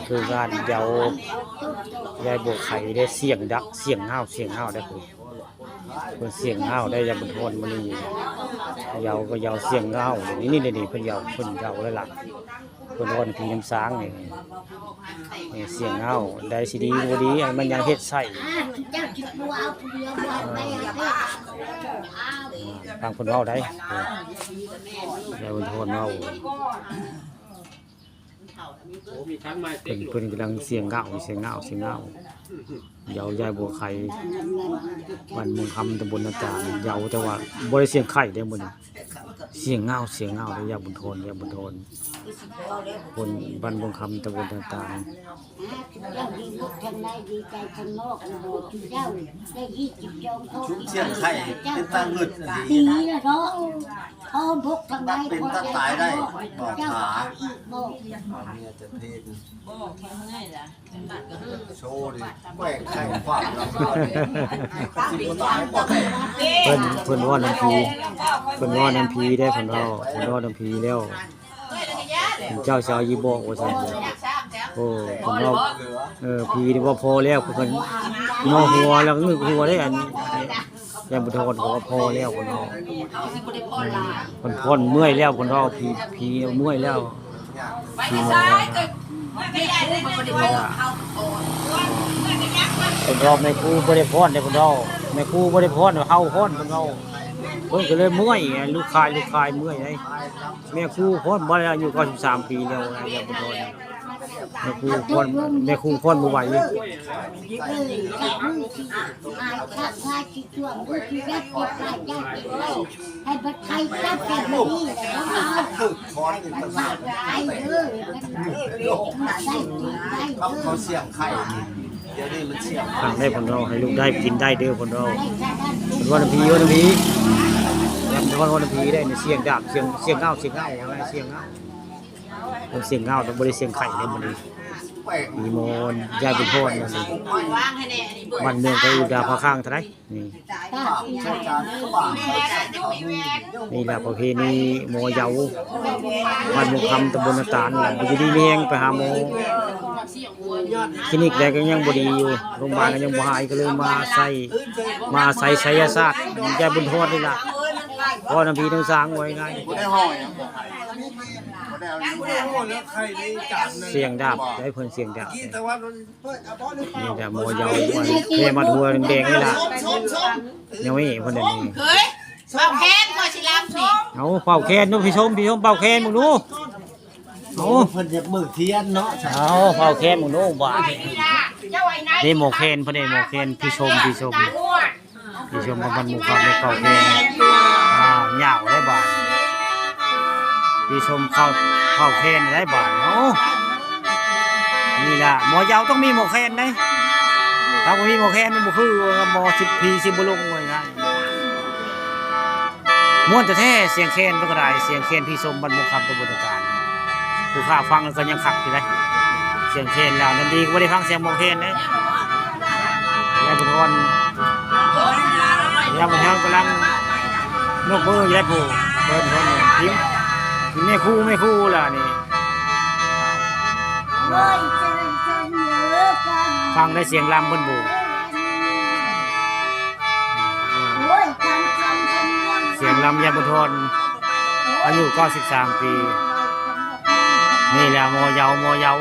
คืองานเยาว์ยายบัวไข่ได้เสียงดักเสียงห้าวได้เพิ่นเสียงห้าวได้ยามบนทนมื้อนี้เยาก็เยาเสียงห้าวนี่เพิ่นเยาแล้วล่ะเพิ่นวอนพี่น้ำช้างนี่เสียงห้าวได้สิดีบ่ดีอันมันยังเฮ็ดใส่ฟังเพิ่นเว้าได้ยายบนทนเว้าเพิ่นกำลังเสียงเงาเยายายบัวไข่บ้านเมืองคำตำบลนาจารเยาแต่ว่าบ่ได้เสียงไข่ได้มื้อนี้เสียงเงาได้ยาบุญโทนคนบ้านเมืองคำตำบลนาจารชุบเสียงไข่เป็นตาเงิดดีนะเนาะพ่อพกทางใด เป็นตาตายได้บอกขาเมียจะเพลนโชว์ดิแกว่งไข่ฟาดเราเพิ่นว่าน้ำพีได้เพิ่นว่าน้ำพีแล้วเจ้าชาวยีบอกว่าซั่นโอ้เพิ่นว่าพีนี่ว่าพอแล้วเพิ่นงอหัวแล้วงึกหัวได้อันยามบุญทนก็พอแล้วเพิ่นว่าเพิ่นพ้นเมื่อยแล้วเพิ่นว่าพีเมื่อยแล้วพีเพิ่นรอบแม่ครูบ่ได้พรได้เพิ่นว่าแม่ครูบ่ได้พรเฮาพรเพิ่นว่าเพิ่นก็เลยเมื่อยลูกชายเมื่อยได้แม่ครูพรบ่ได้อายุ93ปีแล้วยามบุญทนแม่ครูพรบ่ไหวให้บัดไทยจับกันนี่แหละคอนเป็นตาเขาเสียงไข่เดี๋ยวนี้มันเสียงฟังได้ผลเราให้ลูกได้กินได้เด้อผลเราเป็นวันน้ำพีวันน้ำพีได้เสียงดาบเสียงเงาเสียงเงาต้องบริเสียงไข่เลยมันมีโมนยายเป็นโทษมันเมืองก็อยู่ดาพาข้างเท่าไรนี่แหละประเพณีโมเยาวันมุคำตำบลนาตาลบุญดีเลี้ยงไปหาโมคลินิกแรกก็ยังบดีอยู่โรงพยาบาลก็ยังบ่หายก็เลยมาใส่ไสยศาสตร์ยายบุญโทษนี่ล่ะพ่อน้ำพีน้ำสางไว้ไงเสียงดาบได้เพิ่นเสียงดาบนี่แต่โมเยาเทมาทัวแดงนี่ล่ะยังไม่เพิ่นเดี๋ยวนี้เฮ้ยเป่าแคนพอสิลำสิเอาเป่าแคนดูพี่ชมเป่าแคนมึงดูเอาเพิ่นจะมือเทียนเนาะเอาเป่าแคนมึงดูบาดนี่โมแคนเพิ่นได้โมแคนพี่ชมมันมุขในเป่าแคนเหย่าได้บาดพี่ชมเข้าแคนได้บาดเอานี่ล่ะหมอเยาต้องมีหมอแคนได้ถ้าบ่มีหมอแคนมันบ่คือหมอ10ปี10บ่ลงว่าง่ายม่วนแท้เสียงแคนก็ได้เสียงแคนพี่ชมบรรมุขตำบลนาจารผู้ข้าฟังก็ยังคักอยู่ได้เสียงแคนแล้วนั่นดีก็บ่ได้ฟังเสียงหมอแคนเด้ยายบุญทนยามมันกำลังนกมือยัดผู้เบิ่นคนพิมแม่คู่ล่ะนี่ฟังได้เสียงลำเพิ่นบูเสียงลำยามบุญทนอายุ93ปีนี่แหละโมเยา